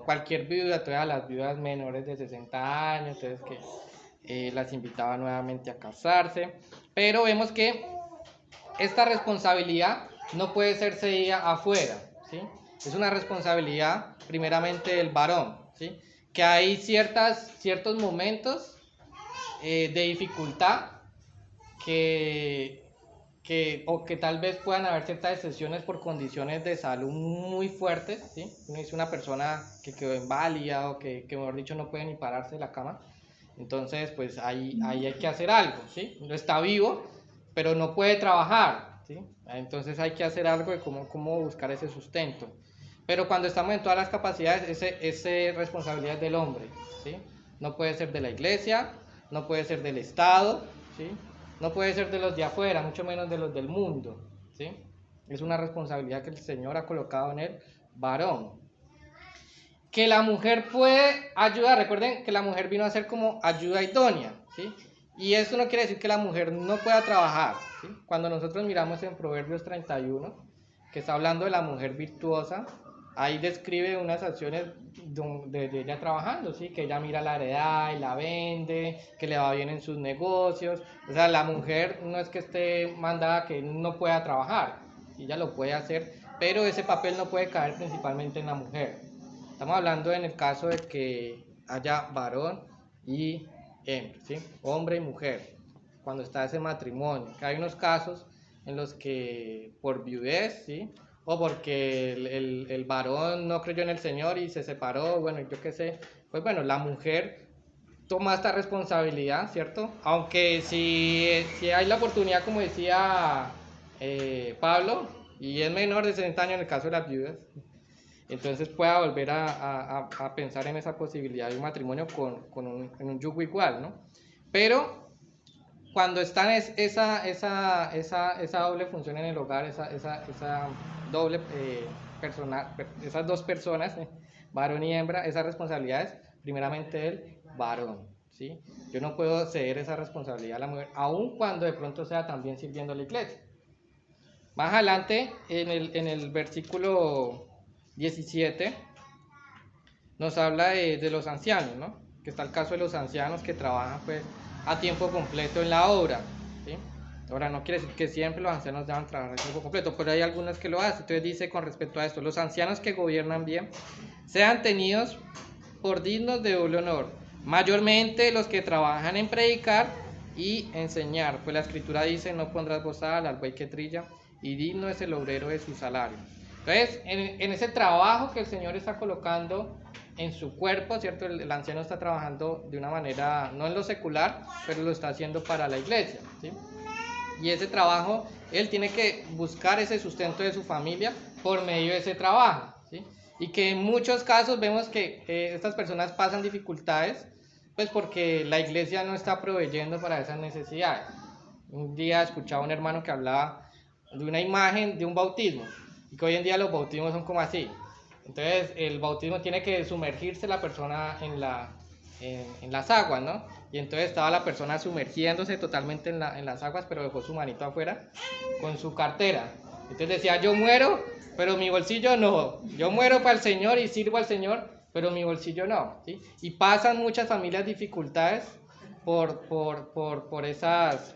cualquier viuda, todas las viudas menores de 60 años, entonces que las invitaba nuevamente a casarse, pero vemos que esta responsabilidad no puede ser cedida afuera, ¿sí? Es una responsabilidad primeramente del varón, ¿sí? Que hay ciertos momentos de dificultad que o que tal vez puedan haber ciertas excepciones por condiciones de salud muy fuertes, ¿sí? Uno dice una persona que quedó inválida o que mejor dicho no puede ni pararse de la cama, entonces pues ahí hay que hacer algo, ¿sí? No está vivo, pero no puede trabajar, ¿sí? Entonces hay que hacer algo de cómo buscar ese sustento. Pero cuando estamos en todas las capacidades, ese responsabilidad es del hombre, ¿sí? No puede ser de la iglesia, no puede ser del Estado, ¿sí? No puede ser de los de afuera, mucho menos de los del mundo, ¿sí? Es una responsabilidad que el Señor ha colocado en el varón. Que la mujer puede ayudar, recuerden que la mujer vino a ser como ayuda idónea, ¿sí? Y eso no quiere decir que la mujer no pueda trabajar, ¿sí? Cuando nosotros miramos en Proverbios 31, que está hablando de la mujer virtuosa, ahí describe unas acciones de ella trabajando, ¿sí? Que ella mira la heredad y la vende, que le va bien en sus negocios. O sea, la mujer no es que esté mandada que no pueda trabajar, ella lo puede hacer, pero ese papel no puede caer principalmente en la mujer. Estamos hablando en el caso de que haya varón y hembra, ¿sí? Hombre y mujer, cuando está ese matrimonio. Que hay unos casos en los que por viudez, ¿sí? O porque el varón no creyó en el Señor y se separó, bueno, yo qué sé. Pues bueno, la mujer toma esta responsabilidad, ¿cierto? Aunque si hay la oportunidad, como decía Pablo, y es menor de 60 años en el caso de las viudas, entonces pueda volver a pensar en esa posibilidad de un matrimonio en un yugo igual, ¿no? Pero cuando está esa doble función en el hogar, esa doble esas dos personas, varón y hembra, esas responsabilidades, primeramente el varón, ¿sí? Yo no puedo ceder esa responsabilidad a la mujer, aun cuando de pronto sea también sirviendo a la iglesia. Más adelante, en el versículo 17, nos habla de los ancianos, ¿no? Que está el caso de los ancianos que trabajan pues a tiempo completo en la obra, ¿sí? Ahora no quiere decir que siempre los ancianos deban trabajar a tiempo completo, pero hay algunos que lo hacen. Entonces dice con respecto a esto, los ancianos que gobiernan bien sean tenidos por dignos de doble honor, mayormente los que trabajan en predicar y enseñar, pues la escritura dice, no pondrás bozal al buey que trilla, y digno es el obrero de su salario. Entonces, en ese trabajo que el Señor está colocando en su cuerpo, ¿cierto? El anciano está trabajando de una manera, no en lo secular, pero lo está haciendo para la iglesia, ¿sí? Y ese trabajo, él tiene que buscar ese sustento de su familia por medio de ese trabajo, ¿sí? Y que en muchos casos vemos que estas personas pasan dificultades, pues porque la iglesia no está proveyendo para esas necesidades. Un día escuchaba a un hermano que hablaba de una imagen de un bautismo, y que hoy en día los bautismos son como así. Entonces el bautismo tiene que sumergirse la persona en las aguas, ¿no? Y entonces estaba la persona sumergiéndose totalmente en las aguas, pero dejó su manito afuera con su cartera. Entonces decía, yo muero, pero mi bolsillo no. Yo muero para el Señor y sirvo al Señor, pero mi bolsillo no, ¿sí? Y pasan muchas familias dificultades por esas,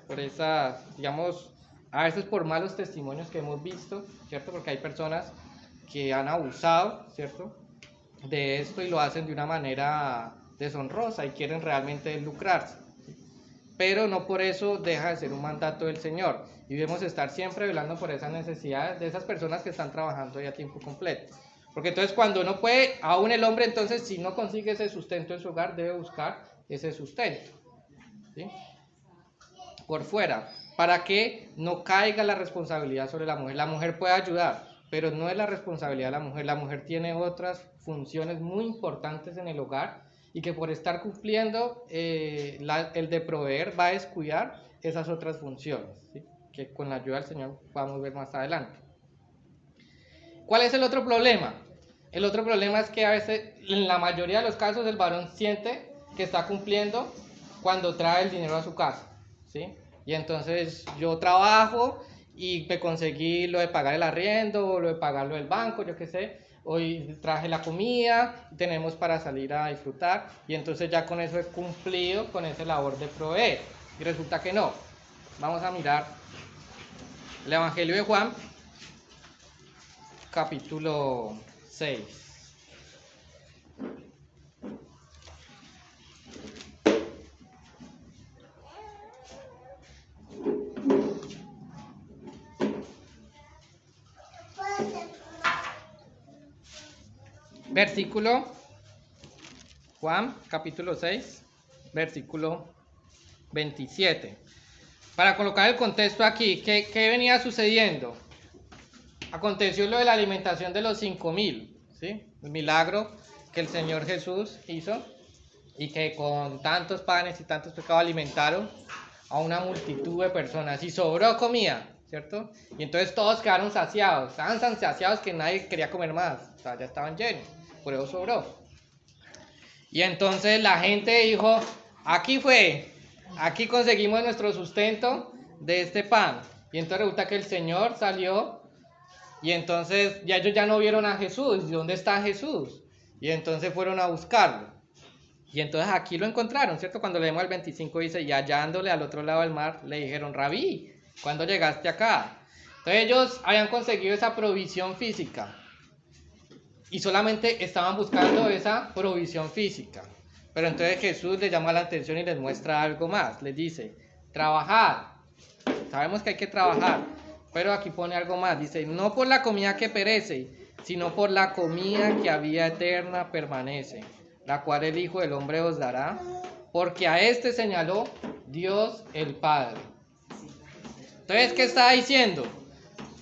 digamos, a veces por malos testimonios que hemos visto, ¿cierto? Porque hay personas que han abusado, ¿cierto? De esto y lo hacen de una manera deshonrosa y quieren realmente lucrarse. Pero no por eso deja de ser un mandato del Señor. Y debemos estar siempre velando por esas necesidades de esas personas que están trabajando ya a tiempo completo. Porque entonces cuando uno puede, aún el hombre entonces si no consigue ese sustento en su hogar, debe buscar ese sustento, ¿sí? Por fuera, para que no caiga la responsabilidad sobre la mujer. La mujer puede ayudar, pero no es la responsabilidad de la mujer. La mujer tiene otras funciones muy importantes en el hogar y que por estar cumpliendo el de proveer va a descuidar esas otras funciones, ¿sí? Que con la ayuda del Señor vamos a ver más adelante. ¿Cuál es el otro problema? El otro problema es que a veces, en la mayoría de los casos, el varón siente que está cumpliendo cuando trae el dinero a su casa, ¿sí? Y entonces yo trabajo y me conseguí lo de pagar el arriendo, o lo de pagar lo del banco, yo qué sé, hoy traje la comida, tenemos para salir a disfrutar, y entonces ya con eso he cumplido con esa labor de proveer. Y resulta que no. Vamos a mirar el Evangelio de Juan, capítulo 6. Versículo, Juan, capítulo 6, versículo 27. Para colocar el contexto aquí, ¿qué venía sucediendo? Aconteció lo de la alimentación de los 5.000, ¿sí? El milagro que el Señor Jesús hizo y que con tantos panes y tantos pescados alimentaron a una multitud de personas y sobró comida, ¿cierto? Y entonces todos quedaron saciados, estaban tan saciados que nadie quería comer más, o sea, ya estaban llenos, por eso sobró. Y entonces la gente dijo, aquí conseguimos nuestro sustento de este pan. Y entonces resulta que el Señor salió y entonces ya ellos ya no vieron a Jesús. ¿Y dónde está Jesús? Y entonces fueron a buscarlo. Y entonces aquí lo encontraron, ¿cierto? Cuando leemos el 25 dice, y hallándole al otro lado del mar, le dijeron, Rabí, ¿cuándo llegaste acá? Entonces ellos habían conseguido esa provisión física. Y solamente estaban buscando esa provisión física. Pero entonces Jesús les llama la atención y les muestra algo más. Les dice, trabajad. Sabemos que hay que trabajar. Pero aquí pone algo más. Dice, no por la comida que perece, sino por la comida que a vida eterna permanece, la cual el Hijo del Hombre os dará, porque a este señaló Dios el Padre. Entonces, ¿qué está diciendo?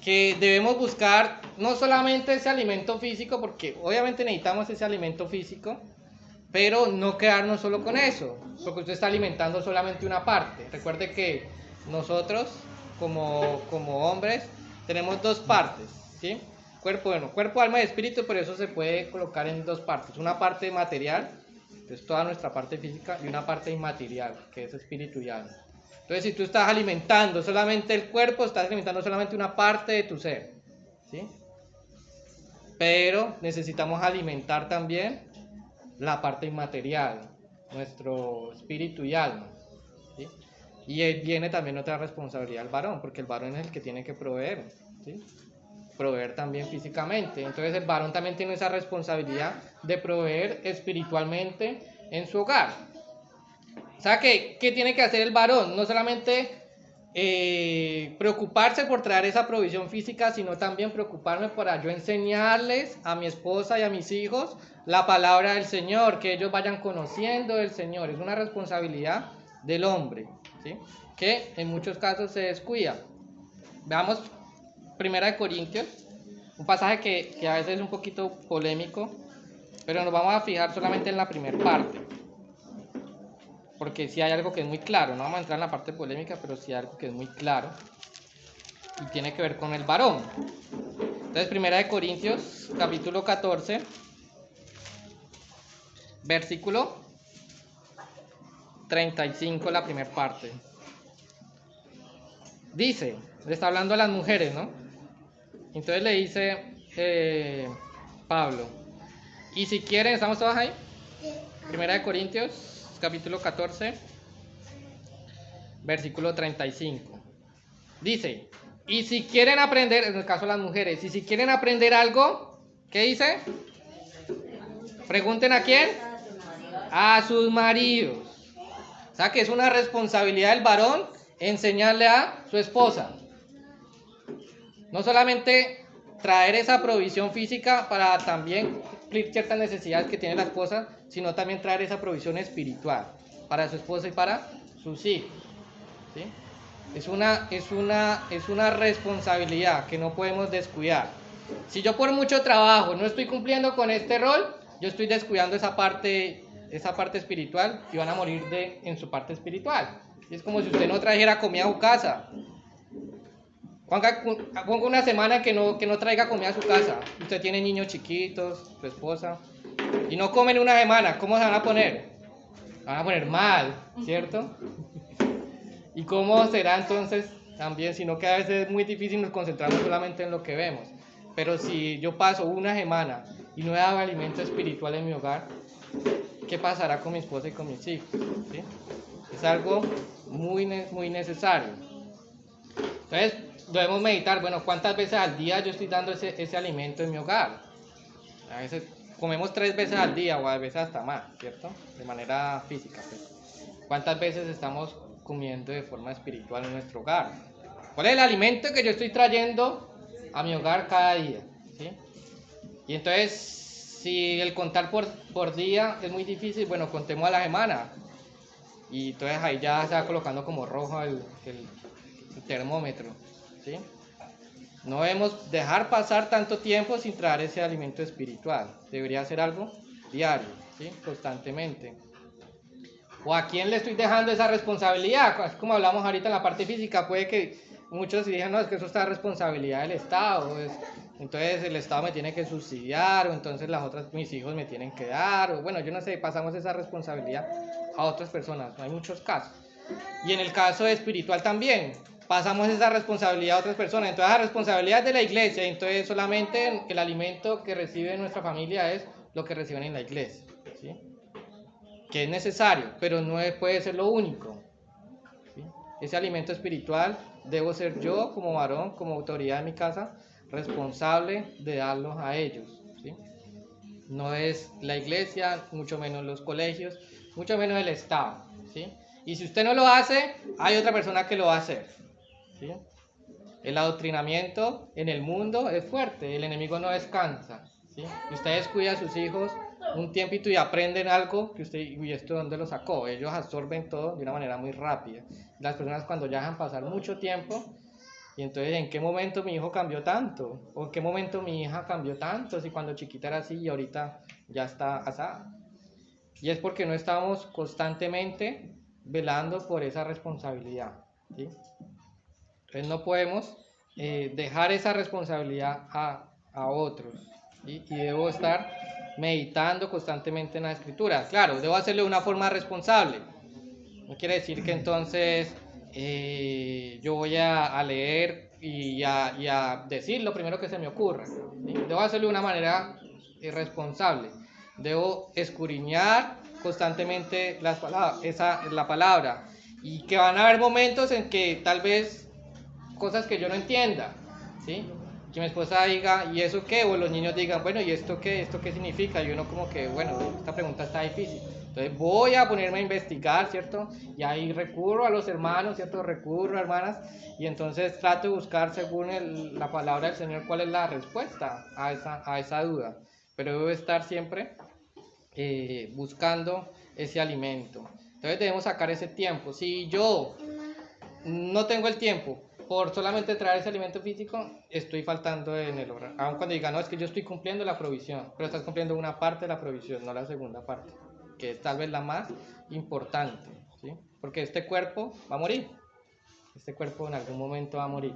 Que debemos buscar no solamente ese alimento físico, porque obviamente necesitamos ese alimento físico, pero no quedarnos solo con eso, porque usted está alimentando solamente una parte. Recuerde que nosotros, como hombres, tenemos dos partes, ¿sí? Cuerpo, alma y espíritu, pero eso se puede colocar en dos partes. Una parte material, que es toda nuestra parte física, y una parte inmaterial, que es espíritu y alma. Entonces, si tú estás alimentando solamente el cuerpo, estás alimentando solamente una parte de tu ser, ¿sí? Pero necesitamos alimentar también la parte inmaterial, nuestro espíritu y alma, ¿sí? Y viene también otra responsabilidad del varón, porque el varón es el que tiene que proveer, ¿sí? Proveer también físicamente. Entonces el varón también tiene esa responsabilidad de proveer espiritualmente en su hogar. O sea, ¿qué tiene que hacer el varón? No solamente preocuparse por traer esa provisión física, sino también preocuparme para yo enseñarles a mi esposa y a mis hijos la palabra del Señor, que ellos vayan conociendo del Señor. Es una responsabilidad del hombre, ¿sí? Que en muchos casos se descuida. Veamos 1 Corintios, un pasaje que a veces es un poquito polémico, pero nos vamos a fijar solamente en la primera parte. Porque sí hay algo que es muy claro, no vamos a entrar en la parte polémica, pero sí hay algo que es muy claro y tiene que ver con el varón. Entonces, 1 Corintios, capítulo 14, versículo 35, la primera parte. Dice, le está hablando a las mujeres, ¿no? Entonces le dice Pablo, y si quieren, ¿estamos todos ahí? 1 Corintios, capítulo 14, versículo 35. Dice, y si quieren aprender, en el caso de las mujeres, y si quieren aprender algo, ¿qué dice? Pregunten a quién, a sus maridos. O sea que es una responsabilidad del varón enseñarle a su esposa. No solamente traer esa provisión física para también cumplir ciertas necesidades que tiene la esposa, sino también traer esa provisión espiritual para su esposa y para sus hijos, ¿sí? Es una responsabilidad que no podemos descuidar. Si yo por mucho trabajo no estoy cumpliendo con este rol, yo estoy descuidando esa parte espiritual y van a morir en su parte espiritual. Es como si usted no trajera comida a su casa. Ponga una semana que no traiga comida a su casa. Usted tiene niños chiquitos, su esposa, y no comen una semana. ¿Cómo se van a poner? Se van a poner mal, ¿cierto? ¿Y cómo será entonces también? Sino que a veces es muy difícil nos concentrarnos solamente en lo que vemos. Pero si yo paso una semana y no he dado alimento espiritual en mi hogar, ¿qué pasará con mi esposa y con mis hijos? ¿Sí? Es algo muy necesario. Entonces, debemos meditar, bueno, ¿cuántas veces al día yo estoy dando ese alimento en mi hogar? A veces comemos 3 veces al día o a veces hasta más, ¿cierto? De manera física. Pues. ¿Cuántas veces estamos comiendo de forma espiritual en nuestro hogar? ¿Cuál es el alimento que yo estoy trayendo a mi hogar cada día? ¿Sí? Y entonces, si el contar por día es muy difícil, bueno, contemos a la semana. Y entonces ahí ya se va colocando como rojo el termómetro, ¿sí? No debemos dejar pasar tanto tiempo sin traer ese alimento espiritual. Debería ser algo diario, ¿sí? Constantemente. ¿O a quién le estoy dejando esa responsabilidad? Como hablamos ahorita en la parte física, puede que muchos digan, no, es que eso está a responsabilidad del Estado, entonces el Estado me tiene que subsidiar, o entonces mis hijos me tienen que dar, o bueno, yo no sé, pasamos esa responsabilidad a otras personas, hay muchos casos. Y en el caso espiritual también, pasamos esa responsabilidad a otras personas, entonces la responsabilidad es de la iglesia, entonces solamente el alimento que recibe nuestra familia es lo que reciben en la iglesia, ¿sí? Que es necesario, pero no puede ser lo único, ¿sí? Ese alimento espiritual debo ser yo como varón, como autoridad de mi casa, responsable de darlos a ellos, ¿sí? No es la iglesia, mucho menos los colegios, mucho menos el Estado, ¿sí? Y si usted no lo hace, hay otra persona que lo va a hacer, ¿sí? El adoctrinamiento en el mundo es fuerte, el enemigo no descansa, ¿sí? Si usted descuida a sus hijos un tiempito y aprenden algo que usted, ¿y esto dónde lo sacó? Ellos absorben todo de una manera muy rápida. Las personas cuando ya dejan pasar mucho tiempo, y entonces ¿en qué momento mi hijo cambió tanto? ¿O en qué momento mi hija cambió tanto? Si cuando chiquita era así y ahorita ya está asada. Y es porque no estamos constantemente velando por esa responsabilidad, ¿sí? Entonces no podemos dejar esa responsabilidad a otros, ¿sí? Y debo estar meditando constantemente en la escritura. Claro, debo hacerlo de una forma responsable. No quiere decir que entonces yo voy a leer y a decir lo primero que se me ocurra, ¿sí? Debo hacerlo de una manera responsable. Debo escudriñar constantemente la palabra. Y que van a haber momentos en que tal vez cosas que yo no entienda, ¿sí? Que mi esposa diga, ¿y eso qué? O los niños digan, bueno, ¿y esto qué? ¿Esto qué significa? Y uno como que, bueno, esta pregunta está difícil. Entonces voy a ponerme a investigar, ¿cierto? Y ahí recurro a los hermanos, ¿cierto? Recurro a hermanas y entonces trato de buscar según la palabra del Señor cuál es la respuesta a esa duda. Pero debo estar siempre buscando ese alimento. Entonces debemos sacar ese tiempo. Si yo no tengo el tiempo por solamente traer ese alimento físico, estoy faltando en el obra. Aun cuando digan, no, es que yo estoy cumpliendo la provisión, pero estás cumpliendo una parte de la provisión, no la segunda parte, que es tal vez la más importante, ¿sí? Porque este cuerpo va a morir, este cuerpo en algún momento va a morir,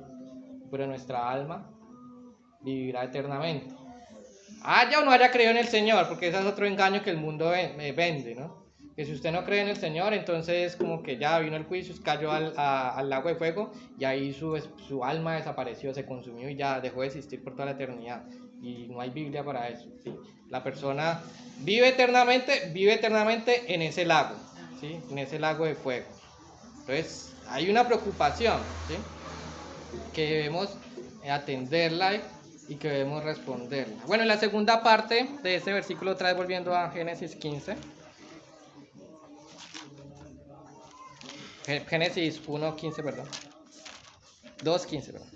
pero nuestra alma vivirá eternamente. Haya o no haya creído en el Señor, porque ese es otro engaño que el mundo vende, ¿no? Que si usted no cree en el Señor, entonces como que ya vino el juicio, cayó al lago de fuego y ahí su alma desapareció, se consumió y ya dejó de existir por toda la eternidad. Y no hay Biblia para eso, ¿sí? La persona vive eternamente en ese lago, ¿sí? En ese lago de fuego. Entonces hay una preocupación, ¿sí? Que debemos atenderla y que debemos responderla. Bueno, en la segunda parte de ese versículo, otra vez volviendo a Génesis 15. Génesis 1:15, perdón. 2:15, perdón.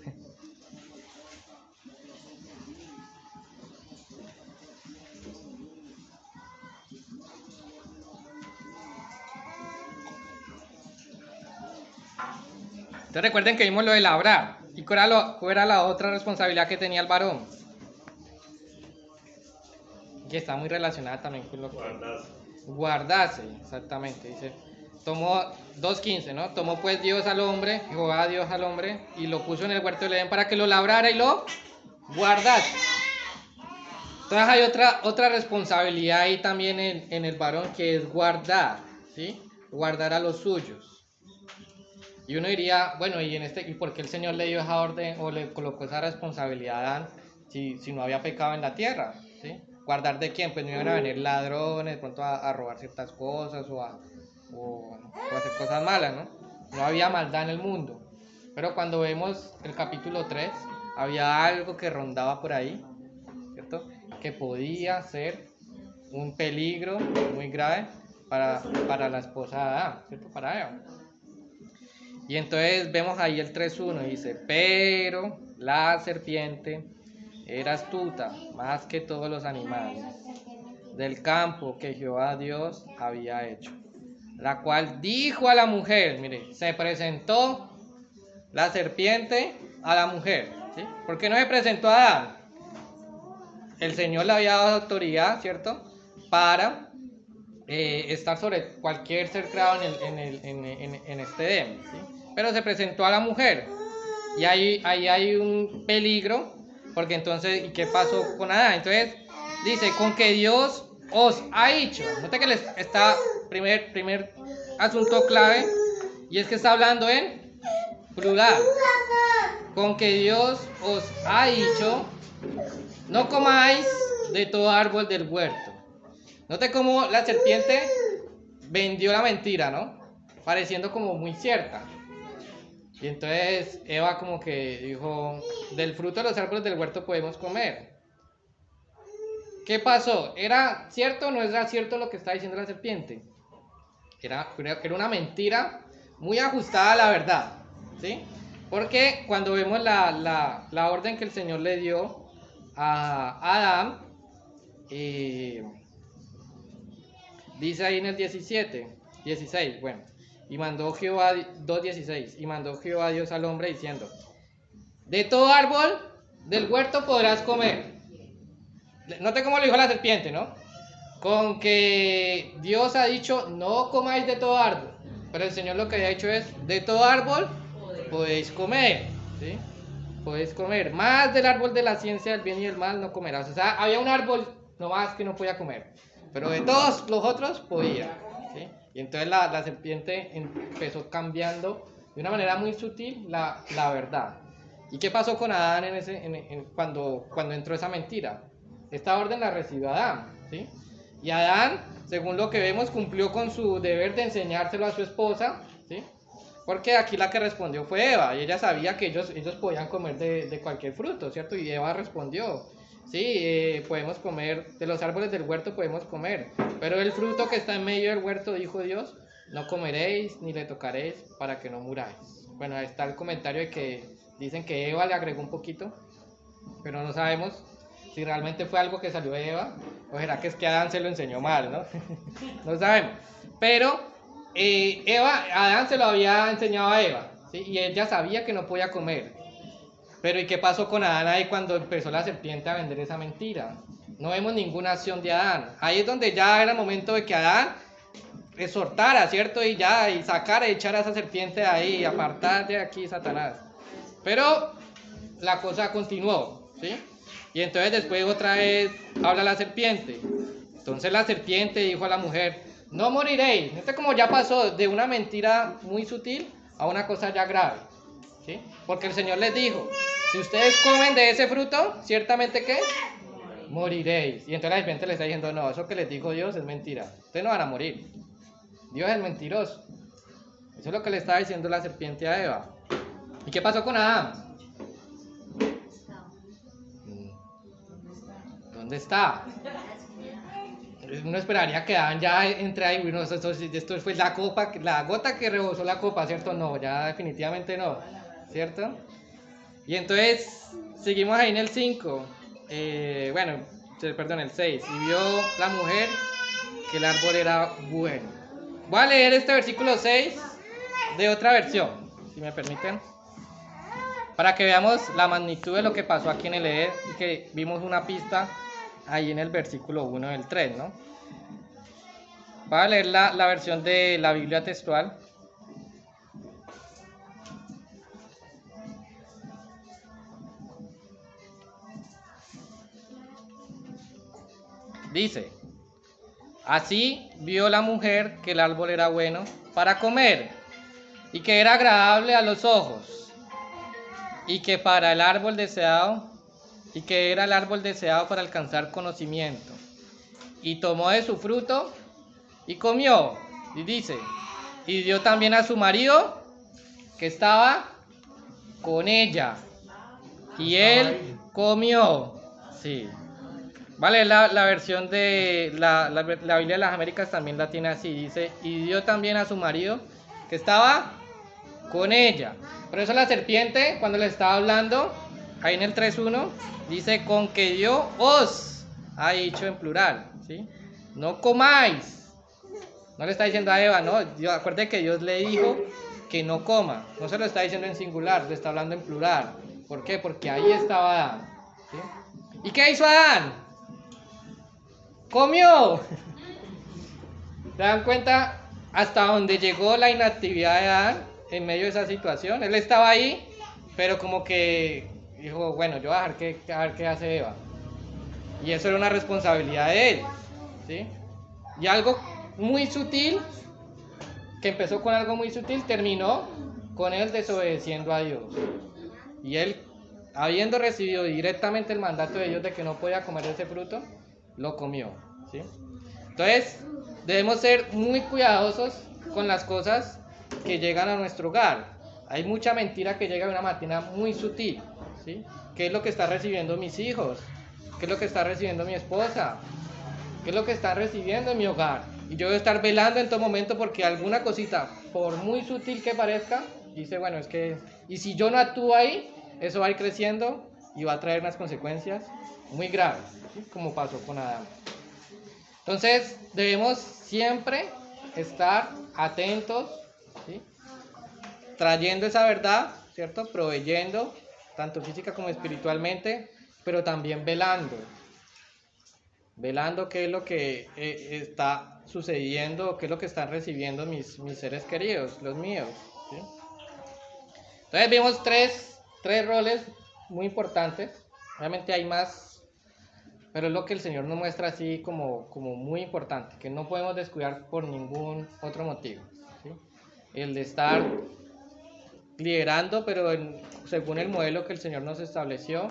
Entonces recuerden que vimos lo de labrar. ¿Y cuál era la otra responsabilidad que tenía el varón? Que está muy relacionada también con lo que... Guardarse, exactamente. Dice, tomó 2:15, ¿no? Tomó pues Dios al hombre, Jehová Dios al hombre, y lo puso en el huerto del Edén para que lo labrara y lo guardase. Entonces hay otra responsabilidad ahí también en el varón, que es guardar, ¿sí? Guardar a los suyos. Y uno diría, bueno, ¿y por qué el Señor le dio esa orden o le colocó esa responsabilidad a Adán si no había pecado en la tierra? ¿Sí? ¿Guardar de quién? Pues no iban a venir ladrones, de pronto a robar ciertas cosas o a hacer cosas malas, ¿no? No había maldad en el mundo. Pero cuando vemos el capítulo 3, había algo que rondaba por ahí, ¿cierto? Que podía ser un peligro muy grave para la esposa de Adán, ¿cierto? Para Eva. Y entonces vemos ahí el 3:1, dice, pero la serpiente era astuta más que todos los animales del campo que Jehová Dios había hecho. La cual dijo a la mujer, mire, se presentó la serpiente a la mujer, ¿sí? ¿Por qué no se presentó a Adán? El Señor le había dado autoridad, ¿cierto? Para estar sobre cualquier ser creado en este Edén, ¿sí? Pero se presentó a la mujer. Y ahí hay un peligro, porque entonces, ¿y qué pasó con Adán? Entonces, dice, con que Dios os ha dicho. Note que les está, primer asunto clave, y es que está hablando en plural. Con que Dios os ha dicho, no comáis de todo árbol del huerto. Note cómo la serpiente vendió la mentira, ¿no? Pareciendo como muy cierta. Y entonces Eva como que dijo, del fruto de los árboles del huerto podemos comer. ¿Qué pasó? ¿Era cierto o no era cierto lo que estaba diciendo la serpiente? Era una mentira muy ajustada a la verdad, ¿sí? Porque cuando vemos la orden que el Señor le dio a Adán, dice ahí en el 16, bueno, y mandó Jehová, 2:16, y mandó Jehová Dios al hombre diciendo, de todo árbol del huerto podrás comer. Note cómo lo dijo la serpiente, ¿no? Con que Dios ha dicho, no comáis de todo árbol, pero el Señor lo que había dicho es, de todo árbol podéis comer, ¿sí? Podéis comer, más del árbol de la ciencia del bien y del mal no comerás. O sea, había un árbol nomás que no podía comer, pero de todos los otros podía, ¿sí? Y entonces la serpiente empezó cambiando de una manera muy sutil la verdad. ¿Y qué pasó con Adán cuando entró esa mentira? Esta orden la recibió Adán, ¿sí? Y Adán, según lo que vemos, cumplió con su deber de enseñárselo a su esposa, ¿sí? Porque aquí la que respondió fue Eva, y ella sabía que ellos podían comer de cualquier fruto, ¿cierto? Y Eva respondió, sí, podemos comer, de los árboles del huerto podemos comer, pero el fruto que está en medio del huerto, dijo Dios, no comeréis ni le tocaréis para que no muráis. Bueno, ahí está el comentario de que dicen que Eva le agregó un poquito, pero no sabemos si realmente fue algo que salió de Eva, o será que es que Adán se lo enseñó mal, ¿no? No sabemos, pero Adán se lo había enseñado a Eva, ¿sí? Y ella sabía que no podía comer. Pero ¿y qué pasó con Adán ahí cuando empezó la serpiente a vender esa mentira? No vemos ninguna acción de Adán. Ahí es donde ya era el momento de que Adán exhortara, ¿cierto? Y sacara y echara a esa serpiente de ahí, apartar de aquí Satanás. Pero la cosa continuó, ¿sí? Y entonces después otra vez habla la serpiente. Entonces la serpiente dijo a la mujer, no moriréis. Este como ya pasó de una mentira muy sutil a una cosa ya grave, ¿sí? Porque el Señor les dijo, si ustedes comen de ese fruto, ciertamente ¿qué? Moriréis. Y entonces la serpiente le está diciendo, no, eso que les dijo Dios es mentira. Ustedes no van a morir. Dios es mentiroso. Eso es lo que le estaba diciendo la serpiente a Eva. ¿Y qué pasó con Adán? ¿Dónde está? Uno esperaría que Adán ya entre ahí, bueno, esto fue la gota que rebosó la copa, ¿cierto? No, ya definitivamente no, ¿cierto? Y entonces seguimos ahí en el 5, el 6, y vio la mujer que el árbol era bueno. Voy a leer este versículo 6 de otra versión, si me permiten, para que veamos la magnitud de lo que pasó aquí en el Edén y que vimos una pista ahí en el versículo 1 del 3, ¿no? Voy a leer la versión de la Biblia textual. Dice, así vio la mujer que el árbol era bueno para comer y que era agradable a los ojos y que era el árbol deseado para alcanzar conocimiento. Y tomó de su fruto y comió. Y dice, y dio también a su marido que estaba con ella. Y él comió. Sí. Vale, la versión de la Biblia de las Américas también la tiene así. Dice, y dio también a su marido que estaba con ella. Por eso la serpiente, cuando le estaba hablando, ahí en el 3.1, dice, con que Dios os ha dicho en plural, ¿sí? no comáis. No le está diciendo a Eva, no. Acuérdate que Dios le dijo que no coma. No se lo está diciendo en singular, le está hablando en plural. ¿Por qué? Porque ahí estaba Adán. ¿Sí? ¿Y qué hizo Adán? ¡Comió! ¿Se dan cuenta hasta dónde llegó la inactividad de Adán en medio de esa situación? Él estaba ahí, pero como que dijo, bueno, yo voy a ver qué hace Eva. Y eso era una responsabilidad de él, ¿sí? Y algo muy sutil, que empezó con algo muy sutil, terminó con él desobedeciendo a Dios. Y él, habiendo recibido directamente el mandato de Dios de que no podía comer ese fruto, lo comió, ¿sí? Entonces, debemos ser muy cuidadosos con las cosas que llegan a nuestro hogar. Hay mucha mentira que llega de una manera muy sutil, ¿sí? ¿Qué es lo que están recibiendo mis hijos? ¿Qué es lo que está recibiendo mi esposa? ¿Qué es lo que está recibiendo en mi hogar? Y yo debo estar velando en todo momento porque alguna cosita, por muy sutil que parezca, dice, bueno, es que... Y si yo no actúo ahí, eso va a ir creciendo y va a traer unas consecuencias muy graves, ¿sí? Como pasó con Adán. Entonces, debemos siempre estar atentos, ¿sí? Trayendo esa verdad, ¿cierto? Proveyendo, tanto física como espiritualmente, pero también velando qué es lo que está sucediendo, qué es lo que están recibiendo mis seres queridos, los míos, ¿sí? Entonces vimos tres roles muy importantes. Obviamente hay más, pero es lo que el Señor nos muestra así como muy importante, que no podemos descuidar por ningún otro motivo, ¿sí? El de estar liderando, pero según el modelo que el Señor nos estableció,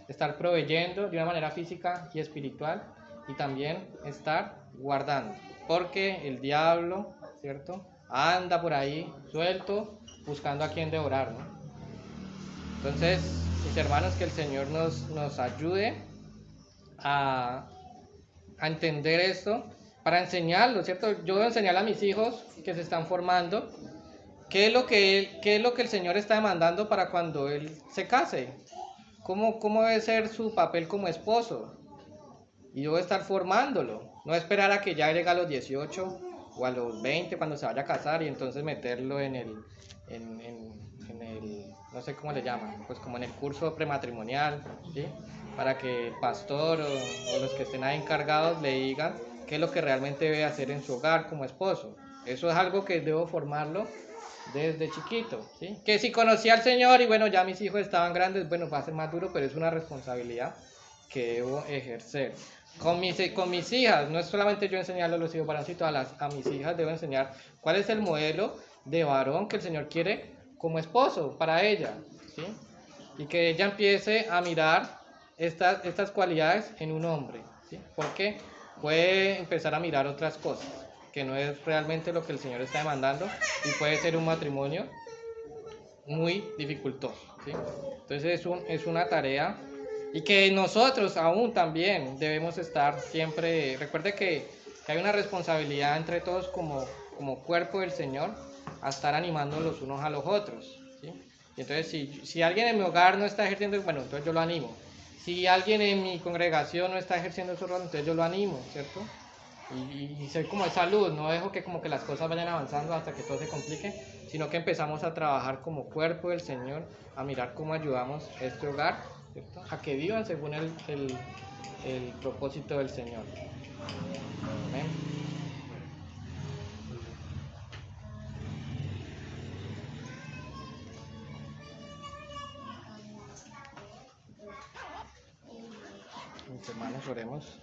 estar proveyendo de una manera física y espiritual, y también estar guardando, porque el diablo, ¿cierto?, anda por ahí suelto buscando a quien devorar, ¿no? Entonces, mis hermanos, que el Señor nos ayude a entender esto para enseñarlo, ¿cierto? Yo voy a enseñar a mis hijos que se están formando qué es lo que el Señor está demandando para cuando Él se case, cómo debe ser su papel como esposo. Y yo voy a estar formándolo, no esperar a que ya llegue a los 18 o a los 20 cuando se vaya a casar y entonces meterlo en el, no sé cómo le llaman, pues como en el curso prematrimonial, ¿sí? Para que el pastor o los que estén ahí encargados le digan qué es lo que realmente debe hacer en su hogar como esposo. Eso es algo que debo formarlo desde chiquito, ¿sí? Que si conocí al Señor y bueno, ya mis hijos estaban grandes, bueno, va a ser más duro, pero es una responsabilidad que debo ejercer. Con mis hijas, no es solamente yo enseñarle a los hijos varoncitos, a mis hijas debo enseñar cuál es el modelo de varón que el Señor quiere como esposo para ella, ¿sí? Y que ella empiece a mirar estas cualidades en un hombre, ¿sí? Porque puede empezar a mirar otras cosas, que no es realmente lo que el Señor está demandando, y puede ser un matrimonio muy dificultoso, ¿sí? Entonces es una tarea, y que nosotros aún también debemos estar siempre, recuerde que hay una responsabilidad entre todos como cuerpo del Señor a estar animando los unos a los otros, ¿sí? Y entonces si alguien en mi hogar no está ejerciendo, bueno, entonces yo lo animo. Si alguien en mi congregación no está ejerciendo su rol, entonces yo lo animo, ¿cierto? Y soy como esa luz, no dejo que como que las cosas vayan avanzando hasta que todo se complique, sino que empezamos a trabajar como cuerpo del Señor, a mirar cómo ayudamos a este hogar, ¿cierto?, a que vivan según el propósito del Señor. Amén. Mis hermanos, oremos.